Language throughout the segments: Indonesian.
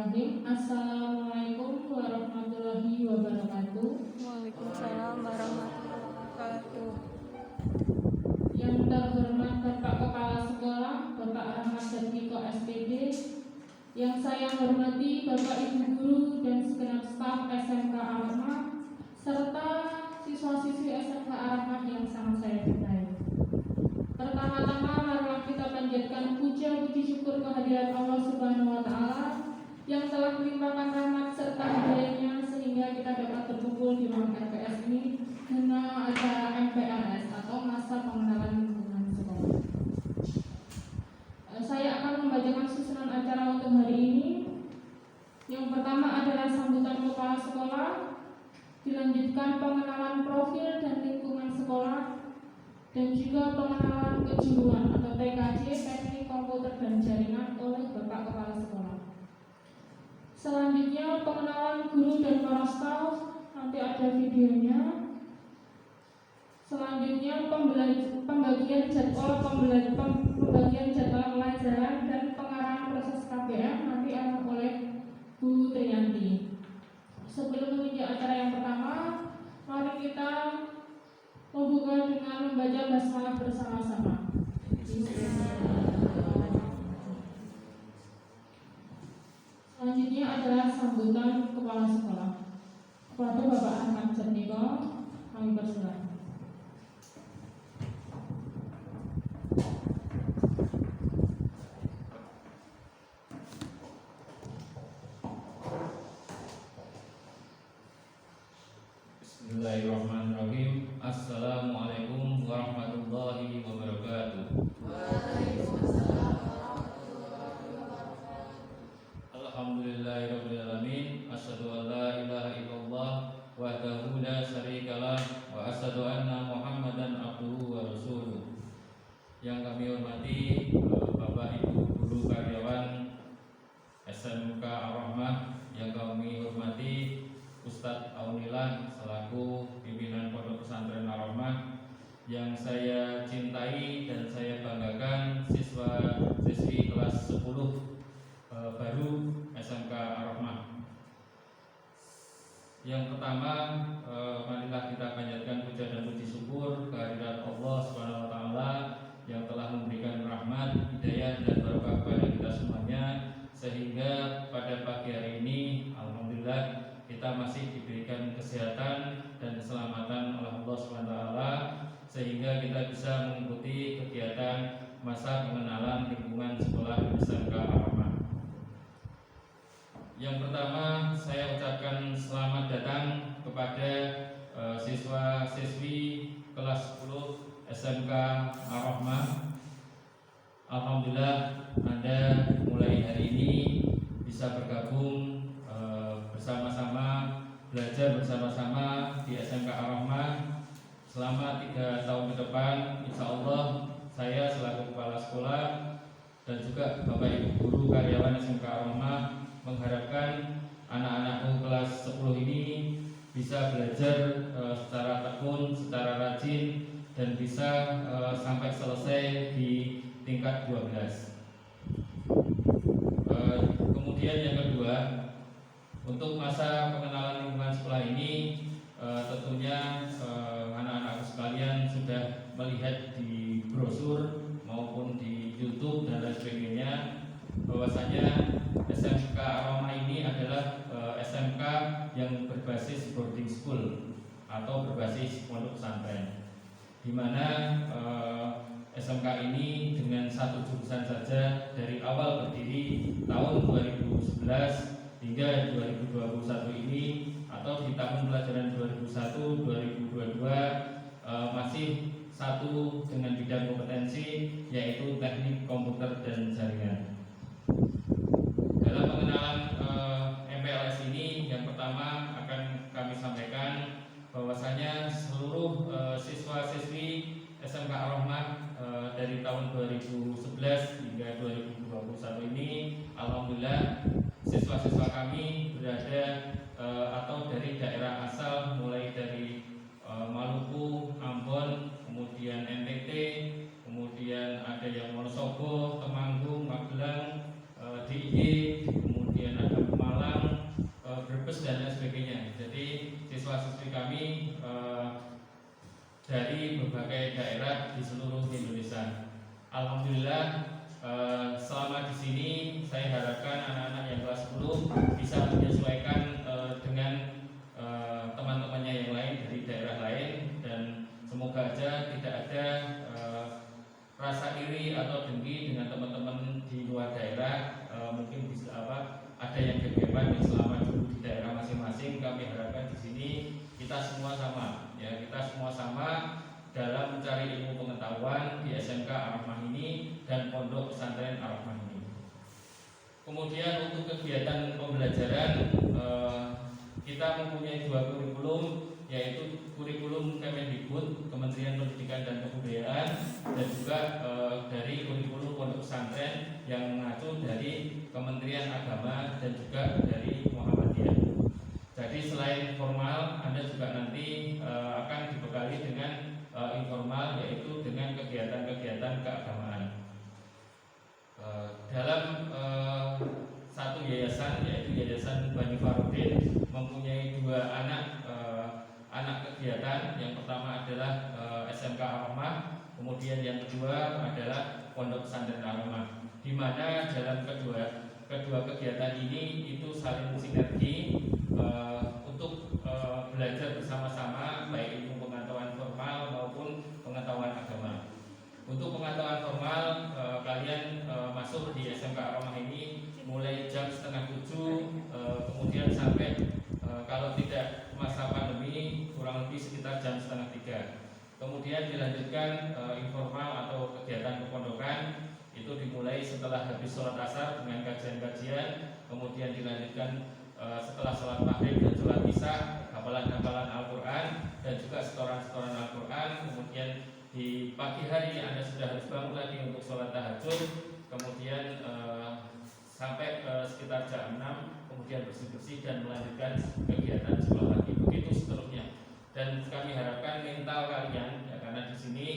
Bismillahirrahmanirrahim. Assalamualaikum warahmatullahi wabarakatuh. Waalaikumsalam warahmatullahi wabarakatuh. Yang terhormat Bapak Kepala Sekolah, Bapak Rahmat Jatmiko SPD. Yang saya hormati Bapak Ibu Guru dan segenap staf SMK Al-Rahmah, serta siswa-siswi SMK Al-Rahmah yang sangat saya cintai. Pertama-tama marilah kita panjatkan puja-puji syukur kehadirat Allah Subhanahu wa Ta'ala yang telah melimpahkan rahmat serta hidayahnya sehingga kita dapat berkumpul di ruang RPS ini guna acara MPLS atau masa pengenalan lingkungan sekolah. Saya akan membacakan susunan acara untuk hari ini. Yang pertama adalah sambutan kepala sekolah, dilanjutkan pengenalan profil dan lingkungan sekolah, dan juga pengenalan kejuruan atau TKJ Teknik Komputer dan Jaringan oleh Bapak Kepala Sekolah. Selanjutnya pengenalan guru dan para staf, nanti ada videonya. Selanjutnya pembagian jadwal pelajaran dan pengarahan proses KBM nanti akan oleh Bu Triyanti. Sebelum menuju acara yang pertama, mari kita membuka dengan membaca basmalah bersama-sama. Selanjutnya adalah sambutan kepala sekolah. Kepada Bapak Rahmat Jatmiko, kami persilakan. Bismillahirrahmanirrahim. Assalamualaikum warahmatullahi wabarakatuh. Alhamdulillahirabbil alamin. Asyhadu an la ilaha illallah wahdahu la syarikalah wa asyhadu anna Muhammadan abduhu wa rasuluh. Yang kami hormati Bapak Ibu guru karyawan SMK Al-Rahmah, yang kami hormati Ustadz Aunilah selaku pimpinan Pondok Pesantren Al-Rahmah, yang saya cintai dan saya banggakan siswa-siswi kelas 10 baru SMK Al-Rahmah. Yang pertama, marilah kita panjatkan puja dan puji syukur kehadirat Allah Subhanahu wa Ta'ala yang telah memberikan rahmat, hidayah dan barokah kepada kita semuanya, sehingga pada pagi hari ini alhamdulillah kita masih diberikan kesehatan dan keselamatan oleh Allah SWT, sehingga kita bisa mengikuti kegiatan masa pengenalan lingkungan sekolah SMK Al-Rahmah. Yang pertama, saya ucapkan selamat datang kepada siswa-siswi kelas 10 SMK Al-Rahmah. Alhamdulillah Anda mulai hari ini bisa bergabung bersama-sama, belajar bersama-sama di SMK Al-Rahmah selama 3 tahun ke depan. Insya Allah saya selaku kepala sekolah dan juga Bapak Ibu guru karyawan SMK Al-Rahmah mengharapkan anak-anakku kelas 10 ini bisa belajar secara tekun, secara rajin, dan bisa sampai selesai di tingkat 12. Kemudian yang kedua, untuk masa pengenalan lingkungan sekolah ini tentunya anak-anak sekalian sudah melihat di brosur maupun di YouTube dan lain sebagainya bahwasanya SMK Al-Rahmah ini adalah SMK yang berbasis boarding school atau berbasis pondok pesantren, di mana SMK ini dengan satu jurusan saja dari awal berdiri tahun 2011 hingga 2021 ini, atau di tahun pelajaran 2001-2022 masih satu dengan bidang kompetensi, yaitu teknik komputer dan jaringan. Dalam pengenalan MPLS ini, yang pertama akan kami sampaikan bahwasanya seluruh siswa-siswi SMK Al-Rahmah dari tahun 2011 hingga 2021 ini, alhamdulillah siswa-siswa kami berada atau dari daerah asal mulai dari Maluku, Ambon, kemudian NTT, kemudian ada yang Wonosobo, Temanggung, Magelang, DIY, kemudian ada dari berbagai daerah di seluruh Indonesia. Alhamdulillah, selama di sini saya harapkan anak-anak yang kelas 10 bisa menyesuaikan dengan teman-temannya yang lain dari daerah lain, dan semoga aja tidak ada rasa iri atau dengki dengan teman-teman di luar daerah. Mungkin bisa ada yang gegeman yang selama dulu di daerah masing-masing. Kami harapkan di sini kita semua sama, ya, kita semua sama dalam mencari ilmu pengetahuan di SMK Ar-Rahmah ini dan Pondok Pesantren Ar-Rahmah ini. Kemudian untuk kegiatan pembelajaran, kita mempunyai 2 kurikulum, yaitu kurikulum Kemendikbud, Kementerian Pendidikan dan Kebudayaan, dan juga dari kurikulum Pondok Pesantren yang mengacu dari Kementerian Agama dan juga dari Muhammadiyah. Jadi selain formal, Anda juga nanti akan dibekali dengan informal, yaitu dengan kegiatan-kegiatan keagamaan. Dalam satu yayasan, yaitu Yayasan Bani Farudin, mempunyai 2 anak kegiatan. Yang pertama adalah SMK Ar-Rahmah, kemudian yang kedua adalah Pondok Pesantren Ar-Rahmah, di mana dalam kedua kegiatan ini itu saling sinergi untuk belajar bersama-sama, baik ilmu pengetahuan formal maupun pengetahuan agama. Untuk pengetahuan formal, kalian masuk di SMK Ar-Rahmah ini mulai jam 6:30, kemudian sampai kalau tidak masa pandemi kurang lebih sekitar jam 2:30. Kemudian dilanjutkan informal atau kegiatan kepondokan, itu dimulai setelah habis sholat asar dengan kajian-kajian, kemudian dilanjutkan setelah sholat maghrib dan sholat isya, hafalan-hafalan Al-Quran dan juga setoran-setoran Al-Quran. Kemudian di pagi hari Anda sudah harus bangun lagi untuk sholat tahajud, kemudian sampai sekitar jam 6, kemudian bersih-bersih dan melanjutkan kegiatan sekolah lagi, begitu seterusnya. Dan kami harapkan mental kalian, ya, karena di sini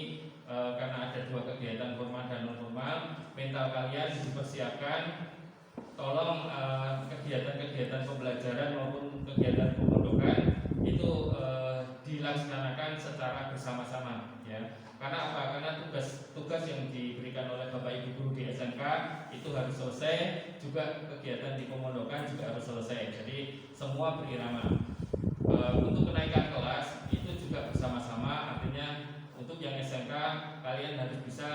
karena ada 2 kegiatan formal dan non formal, mental kalian dipersiapkan. Tolong kegiatan-kegiatan pembelajaran maupun kegiatan pemondokan itu dilaksanakan secara bersama-sama, ya. Karena apa? Karena tugas yang diberikan oleh Bapak Ibu guru di SMK itu harus selesai, juga kegiatan di pemondokan juga harus selesai. Jadi semua berirama. Untuk kenaikan kelas itu juga bersama-sama, artinya untuk yang SMK kalian harus bisa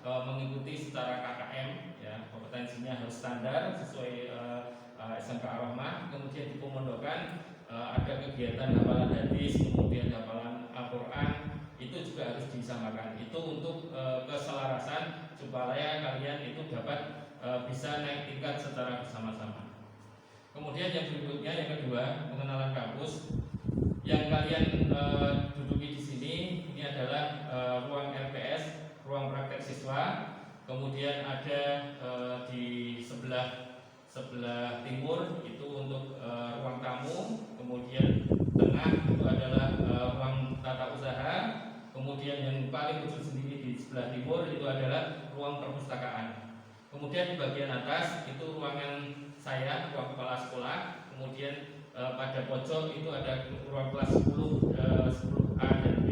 mengikuti secara KKM, ya, kompetensinya harus standar sesuai SMK Ar-Rahmah. Kemudian di pemondokan ada kegiatan hafalan hadis, kemudian hafalan Al-Quran, itu juga harus disamakan. Itu untuk keselarasan supaya kalian itu dapat bisa naik tingkat secara bersama-sama. Kemudian yang berikutnya, yang kedua, pengenalan kampus. Yang kalian duduki di sini ini adalah ruang RPS, ruang praktek siswa. Kemudian ada di sebelah timur itu untuk ruang tamu. Kemudian tengah itu adalah ruang tata usaha. Kemudian yang paling ujung sendiri di sebelah timur itu adalah ruang perpustakaan. Kemudian di bagian atas itu ruangan saya, ruang kepala sekolah. Kemudian pada pojok itu ada ruang kelas 10A dan B.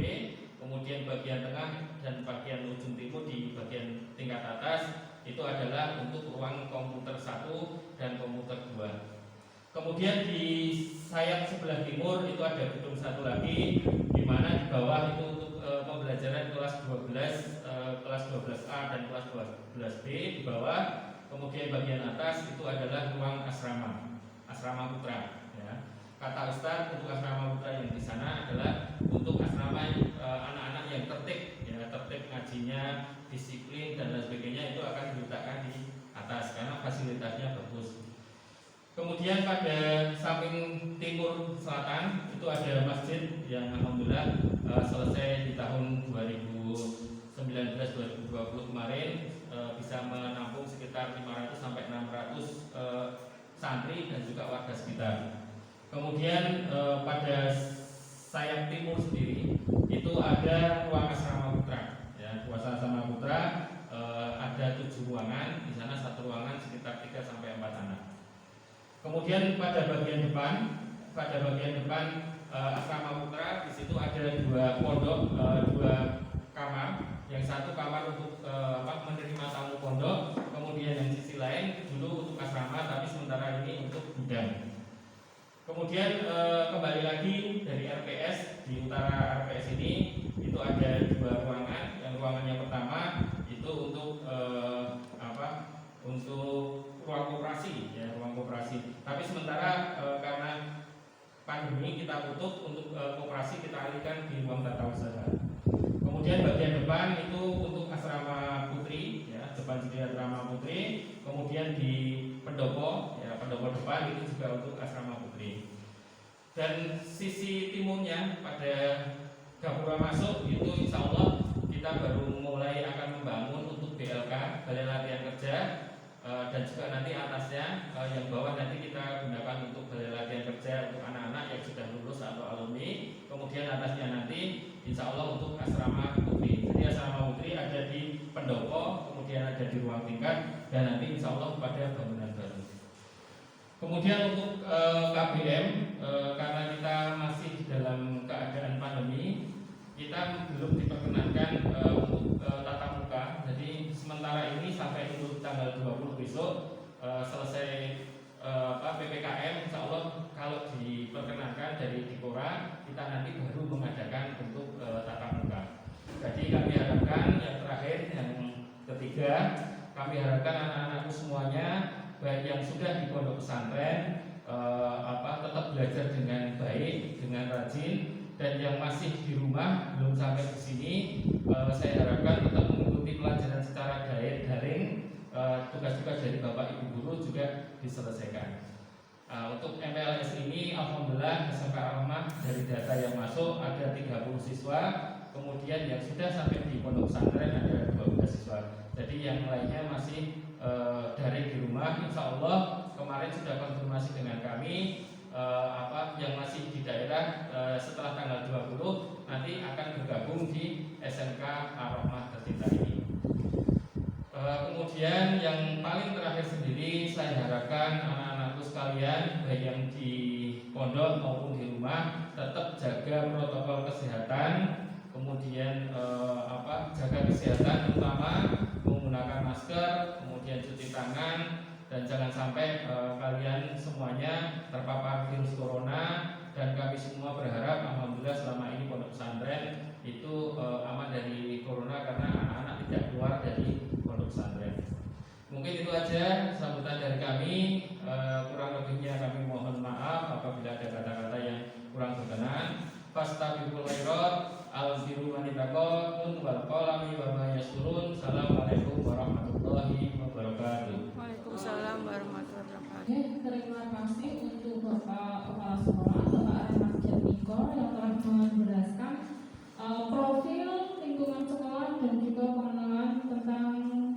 Kemudian bagian tengah dan bagian ujung timur di bagian tingkat atas itu adalah untuk ruang komputer 1 dan komputer 2. Kemudian di sayap sebelah timur itu ada gedung 1 lagi, di mana di bawah itu untuk pembelajaran kelas 12, kelas 12A dan kelas 12B di bawah. Kemudian bagian atas itu adalah ruang asrama putra. Kata Ustaz, untuk asrama putra yang di sana adalah untuk asrama anak-anak yang tertib, ya, tertib ngajinya, disiplin dan lain sebagainya, itu akan diletakkan di atas karena fasilitasnya bagus. Kemudian pada samping timur selatan itu ada masjid yang alhamdulillah selesai di tahun 2019-2020 kemarin, bisa menampung sekitar 500 sampai 600 santri dan juga warga sekitar. Kemudian pada sayap timur sendiri itu ada ruang asrama putra, ya, ruang asrama putra ada 7 ruangan, di sana satu ruangan sekitar 3 sampai 4 anak. Kemudian pada bagian depan asrama putra. Di situ ada dua pondok, dua kamar. Yang satu kamar untuk menerima tamu pondok, kemudian yang sisi lain dulu untuk asrama, tapi sementara ini untuk gudang. Kemudian kembali lagi dari RPS, di utara RPS ini itu ada dua ruangan. Yang ruangan yang pertama itu untuk untuk ruang koperasi, ya, ruang koperasi. Tapi sementara karena pandemi kita tutup, untuk koperasi kita alihkan di ruang tata usaha. Kemudian bagian depan itu untuk asrama putri, ya, depan sendiri asrama putri. Kemudian di pendopo, ya, pendopo depan itu juga untuk asrama putri. Dan sisi timurnya pada gapura masuk itu insya Allah kita baru mulai akan membangun untuk BLK, Balai Latihan Kerja, dan juga nanti atasnya yang bawah nanti kita gunakan untuk Balai Latihan Kerja untuk anak-anak yang sudah lulus atau alumni. Kemudian atasnya nanti insya Allah untuk asrama putri. Jadi asrama putri ada di pendopo, kemudian ada di ruang tingkat, dan nanti insya Allah pada bangunan baru. Kemudian untuk KBM, karena kita masih dalam keadaan pandemi, kita belum diperkenankan untuk tatap muka. Jadi sementara ini sampai untuk tanggal 20 besok selesai PPKM, insya Allah kalau diperkenankan dari Dikora, kita nanti baru mengadakan untuk tatap muka. Jadi kami harapkan yang terakhir, yang ketiga, kami harapkan anak-anakku semuanya, baik yang sudah di pondok pesantren, tetap belajar dengan baik, dengan rajin, dan yang masih di rumah belum sampai ke sini, saya harapkan tetap mengikuti pelajaran secara daring. Tugas-tugas dari Bapak Ibu guru juga diselesaikan. Untuk MPLS ini alhamdulillah SMK Al-Rahmah dari data yang masuk ada 30 siswa, kemudian yang sudah sampai di pondok pesantren ada 12 siswa. Jadi yang lainnya masih dari di rumah. Insya Allah kemarin sudah konfirmasi dengan kami, yang masih di daerah setelah tanggal 20 nanti akan bergabung di SMK Al-Rahmah tercinta ini. Kemudian yang paling terakhir sendiri, saya harapkan anak-anakku sekalian baik yang di pondok maupun di rumah tetap jaga protokol kesehatan. Kemudian jaga kesehatan, terutama menggunakan masker, kemudian cuci tangan, dan jangan sampai kalian semuanya terpapar virus corona. Dan kami semua berharap alhamdulillah selama ini pondok pesantren itu aman dari corona karena anak-anak tidak keluar dari pondok pesantren. Mungkin itu aja sambutan dari kami. Kurang lebihnya kami mohon maaf apabila ada kata-kata yang kurang berkenan. Fastabiqul khairat, al-birru manitaqun wal qalami wa ma yasurun. Assalamualaikum warahmatullahi wabarakatuh. Waalaikumsalam warahmatullahi wabarakatuh. Terima kasih untuk Bapak Kepala Sekolah, Bapak Rahmat Jatmiko yang telah menjelaskan profil lingkungan sekolah dan juga pengenalan tentang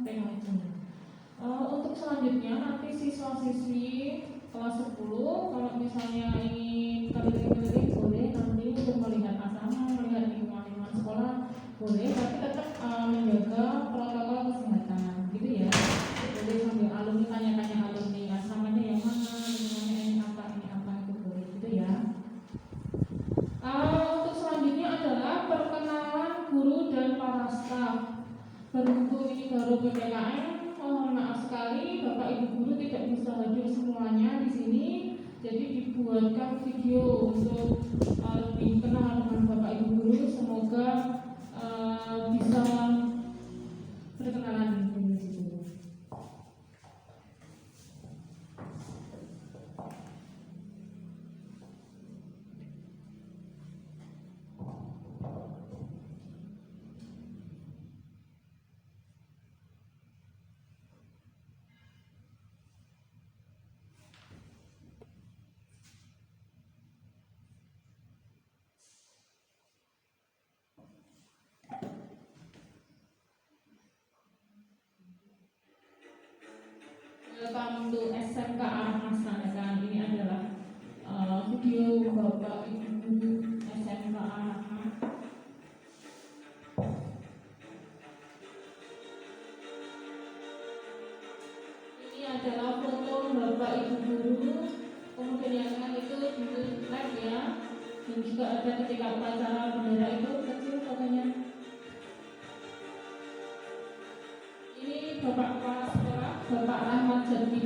teknologi. Untuk selanjutnya nanti siswa-siswi kelas 10 kalau misalnya ingin keliling-keliling boleh nanti untuk melihat asrama, melihat lingkungan sekolah boleh, tapi tetap menjaga protokol kesehatan, gitu ya. Jadi sambil alumni tanya-tanya alumni asramanya yang mana, lingkungannya ini apa itu boleh, gitu ya. Untuk selanjutnya adalah perkenalan guru dan para staf. Berhubung ini baru PPKM, mohon maaf sekali Bapak Ibu guru tidak bisa hadir semuanya di sini. Jadi dibuatkan video untuk lebih kenal dengan Bapak Ibu guru. Semoga bisa berkenalan di situ. Welcome to SMK Al-Rahmah Sanakan. Ini adalah video Bapak Ibu SMK Al-Rahmah. Ini adalah foto Bapak Ibu guru. Kemudian yang itu di lab ya, di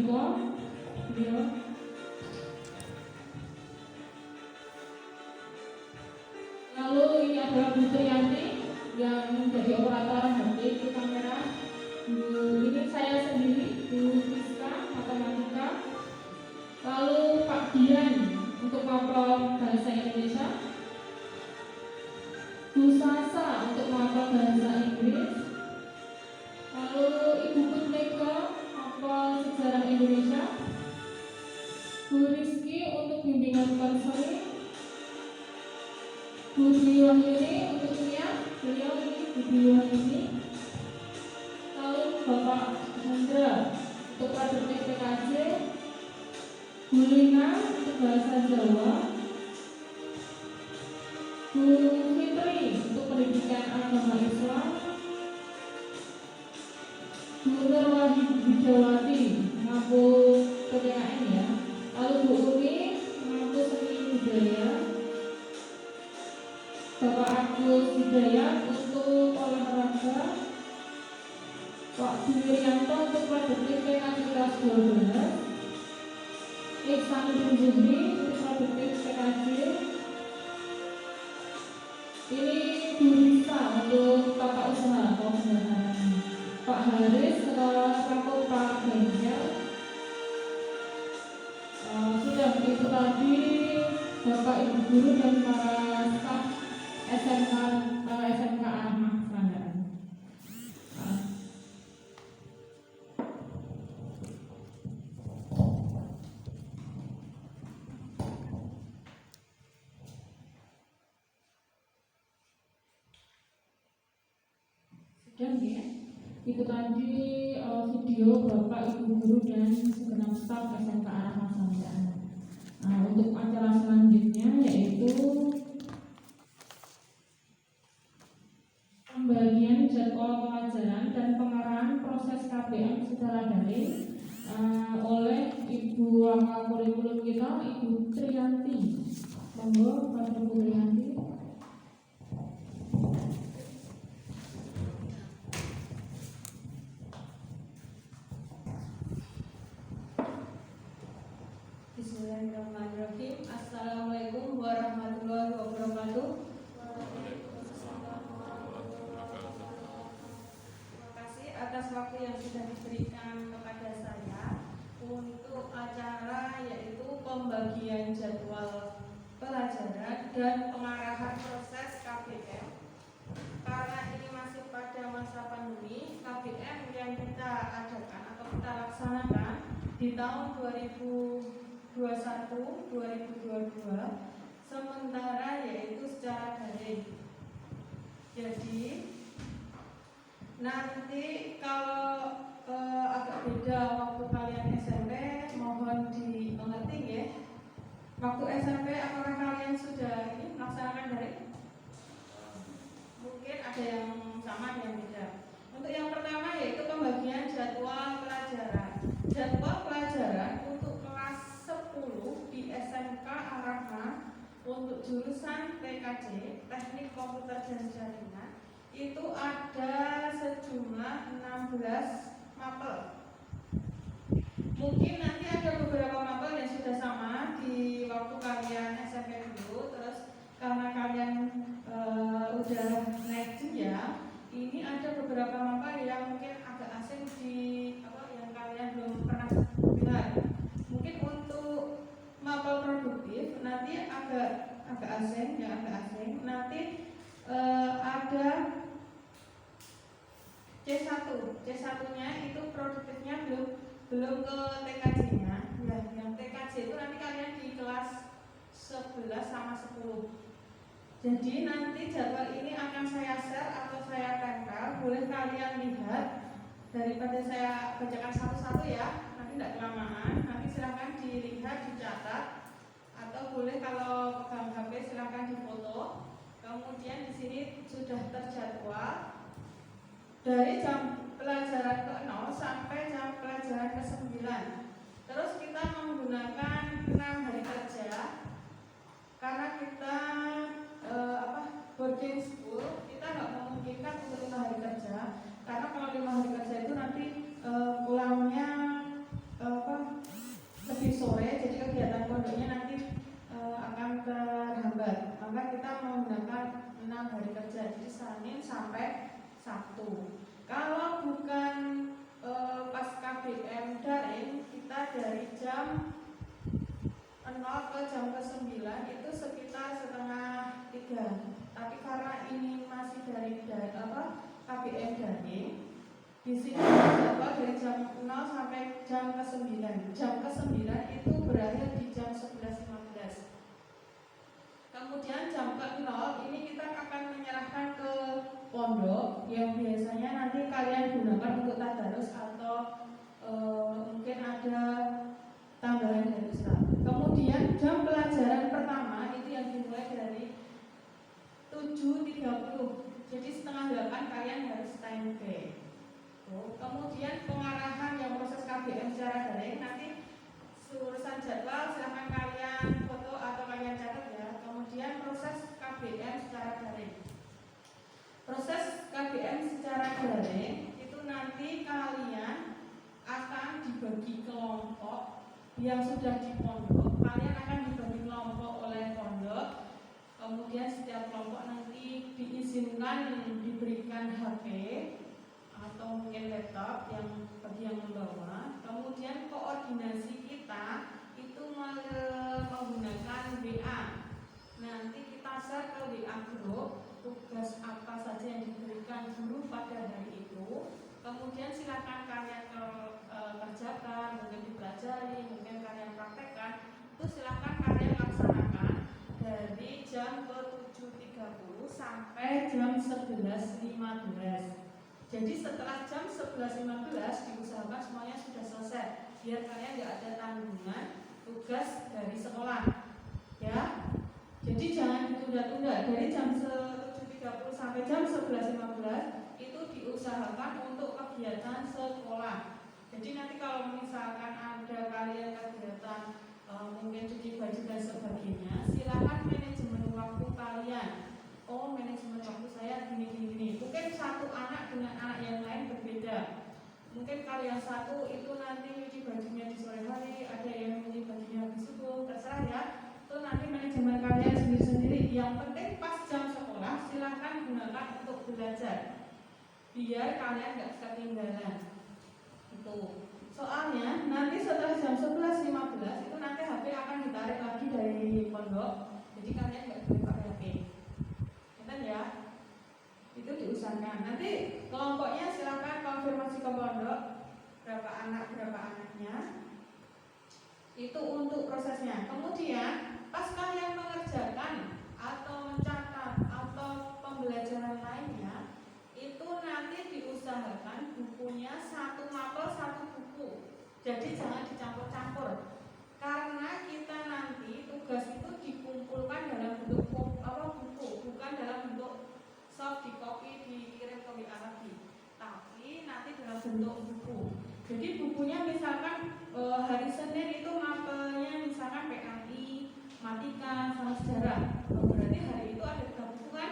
Diko, beliau. Lalu ini adalah Bu Triyanti yang menjadi operator HP di kamera. Ini saya sendiri, Bu Rizka matematika. Lalu Pak Dian untuk mapel bahasa Indonesia, Bu Sasa untuk mapel bahasa Inggris, lalu Ibu Putrika mapel sejarah Indonesia, Bu Rizky untuk bimbingan konseling, Bu Dwi Wahyuni untuk kimia, beliau ini Bu Dwi Wahyuni, lalu Bapak Hendra untuk praktek PKJ, Bu Lina untuk bahasa Jawa, Bu Fitri untuk pendidikan agama Islam, Bu Nurwati Widjawati mampu PPKN ya, lalu Bu Umi mampu seni budaya, Bapak Agus Hidayat untuk olahraga, Pak Dwiryanto untuk produktif PKJ kelas 12, Iksan Zuhri untuk produktif PKJ. Ini Bu Risa untuk tata usaha pembenaran, Pak Haris selaku Pak Ganjar. Sudah itu tadi Bapak Ibu guru dan para staf SMK Ahmad Sandakan. Dan ya, itu tadi video Bapak Ibu guru dan segenap staf SMK Ahmad Sandakan. Untuk acara selanjutnya yaitu pembagian jadwal pelajaran dan pengarahan proses KBM secara daring oleh Ibu Wakil Kurikulum kita, Ibu Triyanti. Monggo, Pak Ibu Triyanti. Bismillahirrahmanirrahim. Assalamualaikum warahmatullahi wabarakatuh. Terima kasih atas waktu yang sudah diberikan kepada saya untuk acara yaitu pembagian jadwal pelajaran dan pengarahan proses KBM. Karena ini masih pada masa pandemi, KBM yang kita adakan atau kita laksanakan di tahun 2021-2022 sementara yaitu secara daring. Jadi nanti kalau agak beda waktu kalian SMP mohon dimengerti ya. Waktu SMP apakah kalian sudah melaksanakan daring? Mungkin ada yang sama, ada yang beda. Untuk yang pertama yaitu pembagian jadwal pelajaran. Jadwal pelajaran untuk kelas 10 di SMK Ar-Rahmah untuk jurusan TKJ, Teknik Komputer dan Jaringan, itu ada sejumlah 16 mapel. Mungkin nanti ada beberapa mapel yang sudah sama di waktu kalian SMP dulu, terus karena kalian udah naik jenjang, ini ada beberapa mapel yang mungkin agak asing yang kalian belum pernah dengar. Mungkin untuk mapel produktif nanti agak asing, nanti ada C1-nya itu produktifnya belum ke TKJ-nya. Nah, yang TKJ itu nanti kalian di kelas 11 sama 10. Jadi nanti jadwal ini akan saya share atau saya tempel, boleh kalian lihat daripada saya bacakan satu-satu ya, nanti tidak kelamaan. Nanti silahkan dilihat, dicatat, atau boleh kalau pegang HP silahkan difoto. Kemudian di sini sudah terjadwal dari jam pelajaran ke-0 sampai jam pelajaran ke-9. Terus kita menggunakan 6 hari kerja karena kita boarding school, kita nggak memungkinkan untuk 5 hari kerja karena kalau 5 hari kerja itu nanti pulangnya sore, jadi kegiatan pondoknya nanti akan terhambat. Maka kita menggunakan 6 hari kerja, jadi Senin sampai Sabtu. Kalau bukan pas KBM daring, kita dari jam 0 ke jam ke-9 itu sekitar setengah 3. Tapi karena ini masih dari KBM daring, di sini jadwal dari jam 0 sampai jam ke-9. Jam ke-9 itu berakhir di jam 11.15. Kemudian jam ke-0 ini kita akan menyerahkan ke pondok yang biasanya nanti kalian gunakan untuk tadarus atau mungkin ada tambahan dari Ustaz. Kemudian jam pelajaran pertama itu yang dimulai dari 7.30. Jadi setengah 8 kalian harus standby. Kemudian pengarahan yang proses KBM secara daring nanti urusan jadwal silahkan kalian foto atau kalian catat ya. Kemudian proses KBM secara daring. Proses KBM secara daring itu nanti kalian akan dibagi kelompok yang sudah di pondok. Kalian akan dibagi kelompok oleh pondok. Kemudian setiap kelompok nanti diizinkan diberikan HP atau mungkin laptop yang bagi yang membawa. Kemudian koordinasi kita itu menggunakan WA. Nanti kita share ke WA grup tugas apa saja yang diberikan guru pada hari itu. Kemudian silakan kalian kerjakan, mungkin dipelajari, mungkin kalian praktekkan. Itu silakan kalian laksanakan dari jam ke 7.30 sampai jam 11.15. Jadi setelah jam 11.15 diusahakan semuanya sudah selesai biar kalian nggak ada tanggungan tugas dari sekolah ya. Jadi jangan ditunda-tunda dari jam 7.30 sampai jam 11.15 itu diusahakan untuk kegiatan sekolah. Jadi nanti kalau misalkan ada kalian kegiatan mungkin cuci baju dan sebagainya, silakan manajemen waktu kalian. Oh, manajemen waktu saya gini. Mungkin satu anak dengan anak yang lain berbeda. Mungkin kalian satu itu nanti nyuci bajunya di sore hari, ada yang nyuci bajunya habis subuh, terserah ya. Itu nanti manajemen kalian sendiri-sendiri. Yang penting pas jam sekolah silahkan gunakan untuk belajar, biar kalian nggak ketinggalan. Itu. Soalnya nanti setelah jam 11.15 itu nanti HP akan ditarik lagi dari pondok. Jadi kalian nggak boleh pakai HP. Ya, itu diusahakan. Nanti kelompoknya silakan konfirmasi ke pondok berapa anaknya. Itu untuk prosesnya. Kemudian pas kalian mengerjakan atau mencatat atau pembelajaran lainnya, itu nanti diusahakan bukunya satu mapel satu buku. Jadi jangan dicampur-campur. Karena kita nanti tugas itu dikumpulkan dalam bentuk buku, bukan dalam bentuk soft di copy dikirim ke WA lagi, tapi nanti dalam bentuk buku. Jadi bukunya misalkan hari Senin itu mapelnya misalkan PKI, Matika, sama sejarah. Berarti hari itu ada 3 buku kan?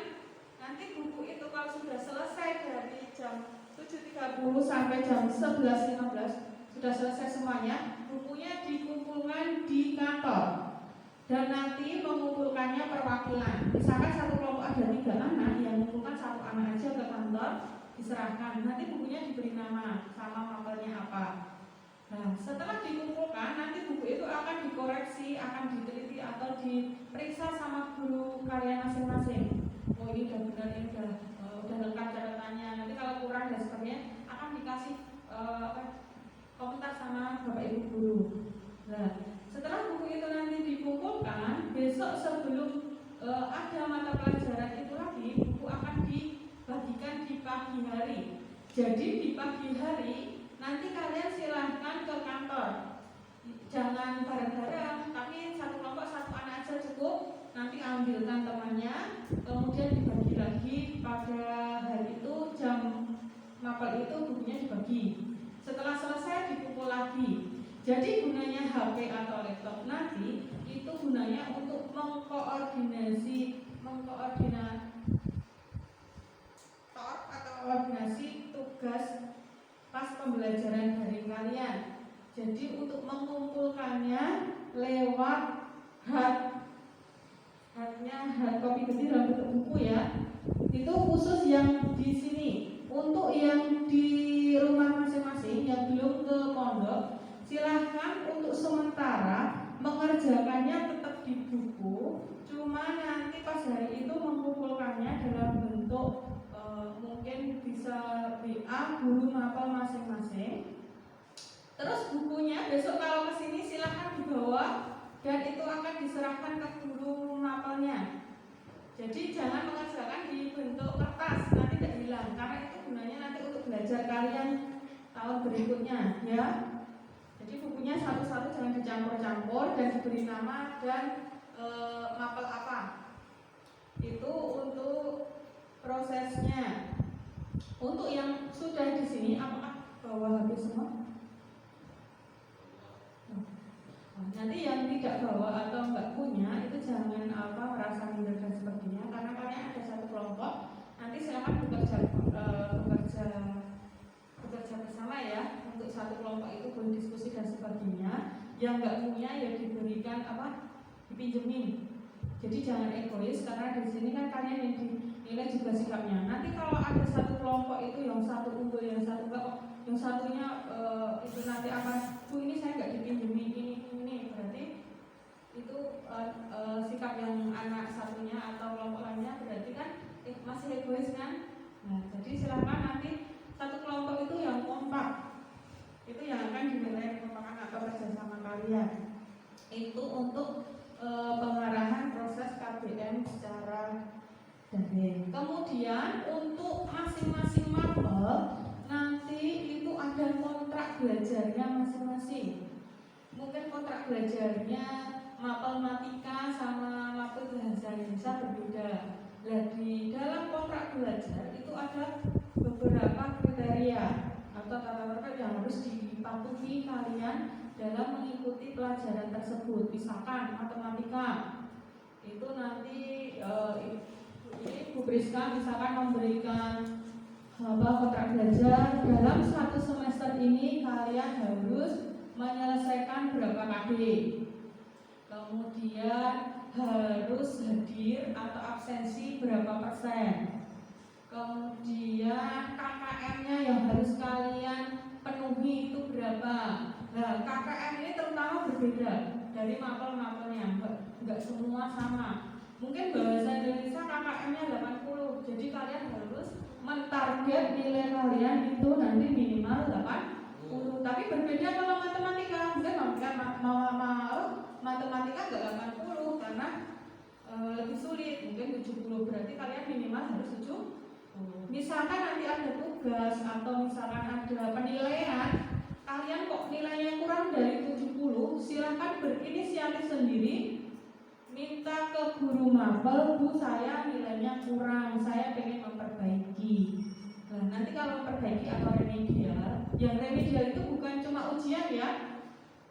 Nanti buku itu kalau sudah selesai dari jam 7.30 sampai jam 11.15 sudah selesai semuanya, bukunya dikumpulkan di kantor dan nanti mengumpulkannya perwakilan. Misalkan satu kelompok ada 3 anak, yang mengumpulkan 1 anak aja ke kantor, diserahkan. Nanti bukunya diberi nama sama mapelnya apa. Nah, setelah dikumpulkan, nanti buku itu akan dikoreksi, akan diteliti atau diperiksa sama guru kalian masing-masing. Oh, ini udah benar, ini udah lengkap catatannya. Nanti kalau kurang dan sebagainya akan dikasih komentar sama Bapak Ibu guru. Nah, setelah buku itu nanti dikumpulkan, besok sebelum ada mata pelajaran itu lagi, buku akan dibagikan di pagi hari. Jadi di pagi hari nanti kalian silahkan ke kantor. Jangan bareng-bareng, tapi satu kelompok 1 anak aja cukup. Nanti ambilkan temannya, kemudian dibagi lagi pada hari itu jam mapel itu bukunya dibagi. Setelah selesai dikumpul lagi. Jadi gunanya HP atau laptop nanti itu gunanya untuk mengkoordinasi tugas pas pembelajaran dari kalian. Jadi untuk mengumpulkannya lewat hard copy gede dalam bentuk buku ya, itu khusus yang di sini. Untuk yang di rumah masing-masing yang belum ke pondok, silahkan untuk sementara mengerjakannya tetap di buku, cuma nanti pas hari itu mengumpulkannya dalam bentuk mungkin bisa WA guru mapel masing-masing. Terus bukunya besok kalau kesini silahkan dibawa dan itu akan diserahkan ke guru mapelnya. Jadi jangan mengerjakan di bentuk kertas, nanti tidak hilang karena itu gunanya nanti untuk belajar kalian tahun berikutnya ya. Jadi bukunya satu-satu jangan dicampur-campur dan diberi nama dan mapel apa. Itu untuk prosesnya. Untuk yang sudah di sini apakah bawa HP semua? Nanti yang tidak bawa atau nggak punya itu jangan merasa minder dan sebagainya karena kalian ada satu kelompok. Nanti silakan bekerja bersama ya untuk satu kelompok itu berdiskusi dan sebagainya. Yang nggak punya ya diberikan dipinjemin. Jadi jangan egois karena di sini kan kalian yang dinilai juga sikapnya. Nanti kalau ada satu kelompok itu yang satu unggul, yang satu enggak, yang satunya itu nanti akan, ini saya nggak dipinjemin ini berarti itu sikap yang anak satunya atau kelompok lainnya berarti kan masih egois kan. Nah jadi silakan nanti satu kelompok itu yang kompak, itu yang akan dinilai kekompakan atau kerjasama kalian. Itu untuk pengarahan proses KBM secara daring. Kemudian untuk masing-masing mapel nanti itu ada kontrak belajarnya masing-masing. Mungkin kontrak belajarnya mapel matematika sama mapel bahasa Indonesia berbeda. Nah, di dalam kontrak belajar itu ada beberapa kriteria atau tata tertib yang harus dipatuhi kalian dalam mengikuti pelajaran tersebut. Misalkan matematika itu nanti ini Bu Priska misalkan memberikan kontrak belajar dalam satu semester ini kalian harus menyelesaikan berapa KD, kemudian harus hadir atau absensi berapa persen, kemudian KKM-nya yang harus kalian penuhi itu berapa. Nah, KKM ini terutama berbeda dari mapel-mapelnya, enggak semua sama. Mungkin bahasa Indonesia KKM-nya 80, jadi kalian harus mentarget nilai kalian itu nanti minimal 80. Tapi berbeda kalau matematika, mungkin matematika enggak 80 karena lebih sulit, mungkin 70, berarti kalian minimal harus 70. Misalkan nanti ada tugas atau misalkan ada penilaian, kalian kok nilainya kurang dari 70, silahkan berinisiatif sendiri, minta ke guru mapel, Bu saya nilainya kurang, saya pengen memperbaiki. Nah, nanti kalau memperbaiki atau remedial, yang remedial itu bukan cuma ujian ya,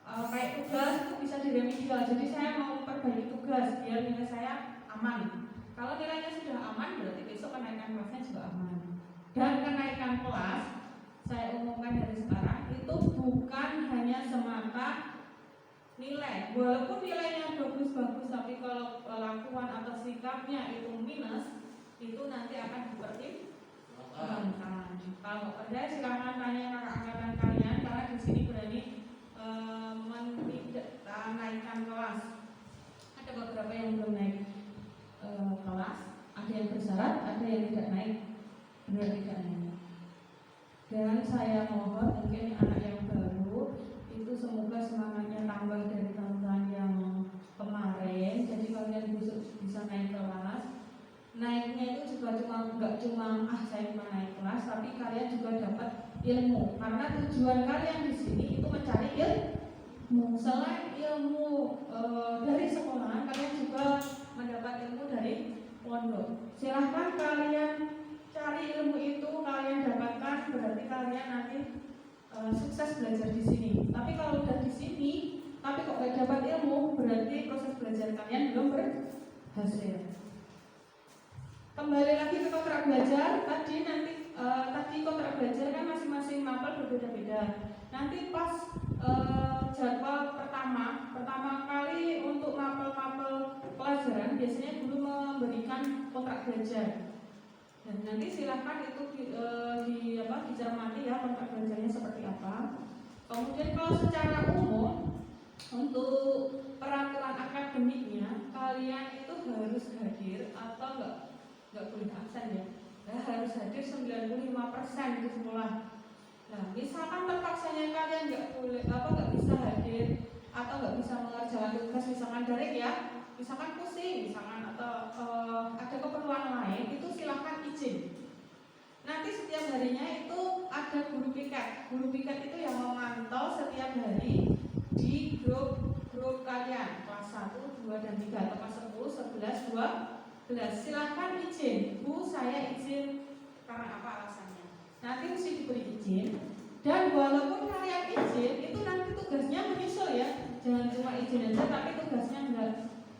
kayak tugas itu bisa diremedial. Jadi saya mau memperbaiki tugas biar nilai saya aman. Kalau nilainya sudah aman, berarti besok kenaikan kelasnya juga aman. Dan kenaikan kelas, saya umumkan dari sekarang, itu bukan hanya semata nilai. Walaupun nilainya bagus-bagus, tapi kalau kelakuan atau sikapnya itu minus, itu nanti akan dipertimbangkan. Kalau ada silakan tanya kakak angkatan kalian, karena di sini berani menaikkan kelas. Ada beberapa yang belum naik kelas, ada yang bersyarat, ada yang tidak naik, benar tidak naik. Dan saya mohon mungkin anak yang baru itu semoga semangatnya tambah dari tahun-tahun yang kemarin. Jadi kalian bisa naik kelas. Naiknya itu juga nggak cuma saya cuma naik kelas, tapi kalian juga dapat ilmu. Karena tujuan kalian di sini itu mencari ilmu. Selain ilmu dari sekolah, kalian juga mendapat ilmu dari pondok. Silahkan kalian cari ilmu itu, kalian dapatkan, berarti kalian nanti sukses belajar di sini. Tapi kalau udah di sini, tapi kok gak dapat ilmu, berarti proses belajar kalian belum berhasil. Kembali lagi ke kontrak belajar. Tadi kontrak belajar kan masing-masing mapel berbeda-beda. Nanti pas jadwal pertama kali untuk mapel-mapel pelajaran biasanya guru memberikan kontrak belajar. Dan nanti silahkan itu dicermati ya kontrak belajarnya seperti apa. Kemudian kalau secara umum untuk peraturan akademiknya kalian itu harus hadir atau nggak boleh absen ya. Harus hadir 95% di sekolah. Nah, misalkan terpaksanya kalian nggak bisa hadir atau nggak bisa mengerjakan tugas misalkan daring ya, misalkan pusing, misalkan atau ada keperluan lain, itu silahkan izin. Nanti setiap harinya itu ada guru piket. Guru piket itu yang memantau setiap hari di grup kalian kelas 1, 2, dan 3 atau kelas 10, 11, 12. Silahkan izin, Bu saya izin karena apa alasannya. Nanti mesti diberi izin. Dan walaupun kalian izin, itu nanti tugasnya menyusul ya. Jangan cuma izin aja tapi tugasnya enggak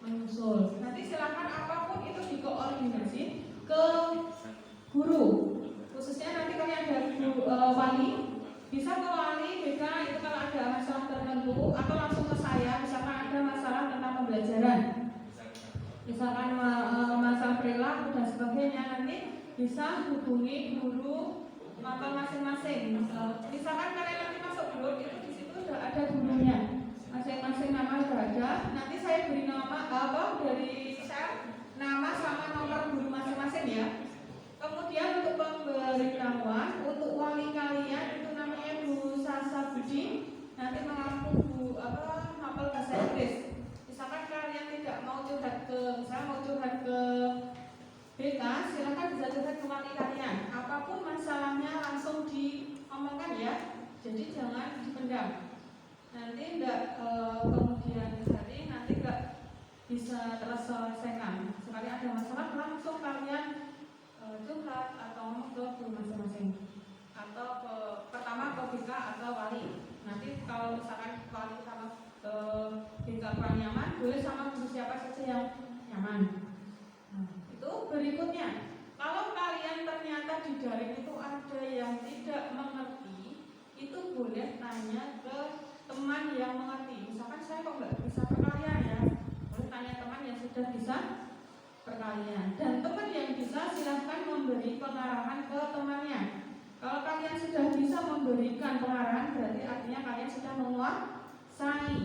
menyusul. Nanti silakan apapun itu dikoordinasi ke guru. Khususnya nanti kalian dari wali, bisa ke wali BK itu kalau ada masalah tertentu, atau langsung ke saya misalkan ada masalah tentang pembelajaran. Misalkan masalah perilaku dan sebagainya, nanti bisa hubungi guru mapel masing-masing. Misalkan kalian nanti masuk grup itu di situ sudah ada gurunya, masing-masing nama sudah ada. Nanti saya beri nama dari saya nama sama nomor guru masing-masing ya. Kemudian untuk pemberitahuan untuk wali kalian itu namanya Bu Sasa Budi, nanti mengaku mapel bahasa Inggris. Misalkan kalian tidak mau curhat ke BK, silakan bisa curhat ke wali kalian. Apapun masalahnya langsung diomongkan ya. Jadi jangan dipendam. Nanti kemudian hari nanti enggak bisa terselesaikan. Sekali ada masalah langsung kalian curhat atau ngomong ke guru masing-masing. Atau pertama ke BK atau wali. Nanti kalau misalkan wali sama BK kurang nyaman, boleh sama guru siapa saja yang nyaman. Itu berikutnya, kalau kalian ternyata di daring itu ada yang tidak mengerti, itu boleh tanya ke teman yang mengerti. Misalkan saya kok nggak bisa perkalian ya, boleh tanya teman yang sudah bisa perkalian. Dan teman yang bisa silahkan memberi pengarahan ke temannya. Kalau kalian sudah bisa memberikan pengarahan, berarti artinya kalian sudah menguasai.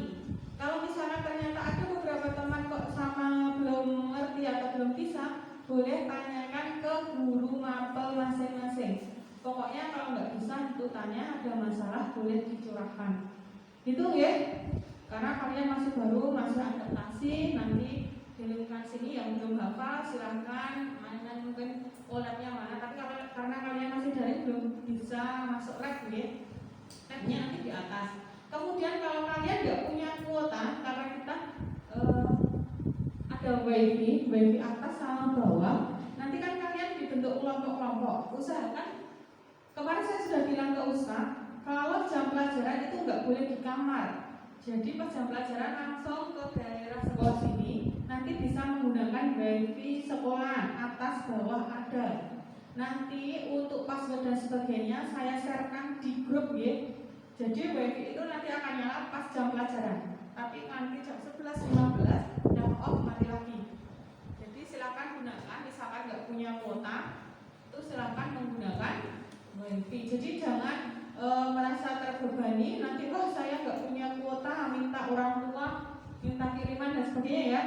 Kalau misalnya ternyata ada beberapa teman kok sama belum ngerti atau belum bisa, boleh tanyakan ke guru mapel masing-masing. Pokoknya kalau nggak bisa itu tanya, ada masalah boleh dicurahkan. Itu ya, karena kalian masih baru, masih adaptasi. Nanti di lingkungan sini yang belum hafal silahkan mainan mungkin labnya mana. Tapi karena kalian masih dari belum bisa masuk lab ya, labnya nanti di atas. Kemudian kalau kalian nggak punya kuota, karena kita ada wifi atas sama bawah, nanti kan kalian dibentuk kelompok-kelompok. Usahakan, kemarin saya sudah bilang ke Ustaz, kalau jam pelajaran itu nggak boleh di kamar. Jadi pas jam pelajaran langsung ke daerah sekolah sini, nanti bisa menggunakan wifi sekolah, atas bawah ada. Nanti untuk password dan sebagainya saya sharekan di grup ya. Jadi wifi itu nanti akan nyala pas jam pelajaran. Tapi nanti jam 11.15 udah off mati lagi. Jadi silakan gunakan, misalkan nggak punya kuota, itu silakan menggunakan wifi. Jadi jangan merasa terbebani. Nanti saya nggak punya kuota, minta orang tua, minta kiriman dan sebagainya ya.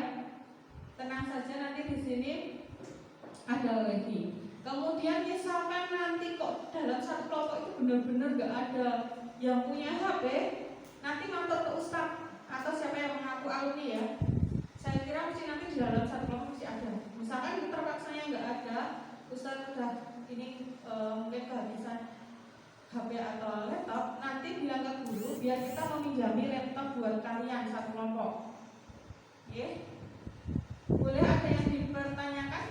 Tenang saja, nanti di sini ada wifi. Kemudian misalkan nanti kok dalam satu kelompok itu benar-benar nggak ada yang punya HP, nanti mampir ke Ustaz atau siapa yang mengaku alumni ya. Saya kira mesti nanti di dalam satu kelompok mesti ada. Misalkan terpaksanya nggak ada, Ustaz sudah ini mungkin kehabisan HP atau laptop, nanti bilang ke guru biar kita meminjami laptop buat kalian satu kelompok. Oke? Boleh ada yang dipertanyakan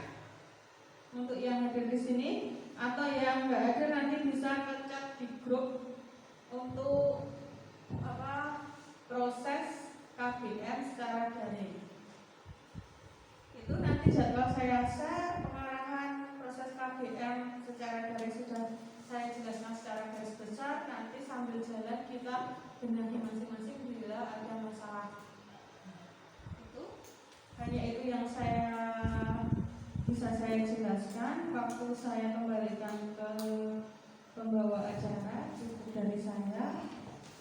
untuk yang hadir di sini, atau yang nggak ada nanti bisa ngechat di grup untuk proses KBM secara daring. Itu nanti jadwal saya share, pengarahan proses KBM secara daring sudah saya jelaskan secara garis besar. Nanti sambil jalan kita benahi masing-masing bila apabila ada masalah. Itu hanya itu yang bisa saya jelaskan. Waktu saya kembalikan ke pembawa acara, cukup dari saya.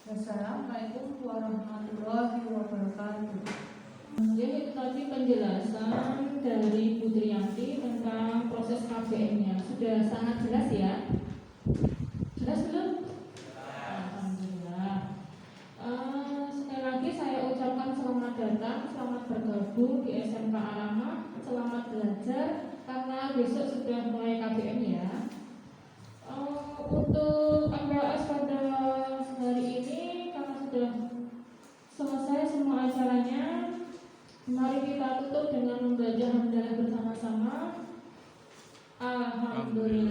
Wassalamualaikum warahmatullahi wabarakatuh. Ya, itu tadi penjelasan dari Bu Triyanti tentang proses KBM-nya. Sudah sangat jelas ya? Jelas belum? Alhamdulillah. Sekali lagi saya ucapkan selamat datang, selamat bergabung di SMK Al-Rahmah, selamat belajar karena besok sudah mulai KBM ya. Untuk MPLS pada hari ini karena sudah selesai semua acaranya, mari kita tutup dengan membaca hamdalah bersama-sama. Alhamdulillah.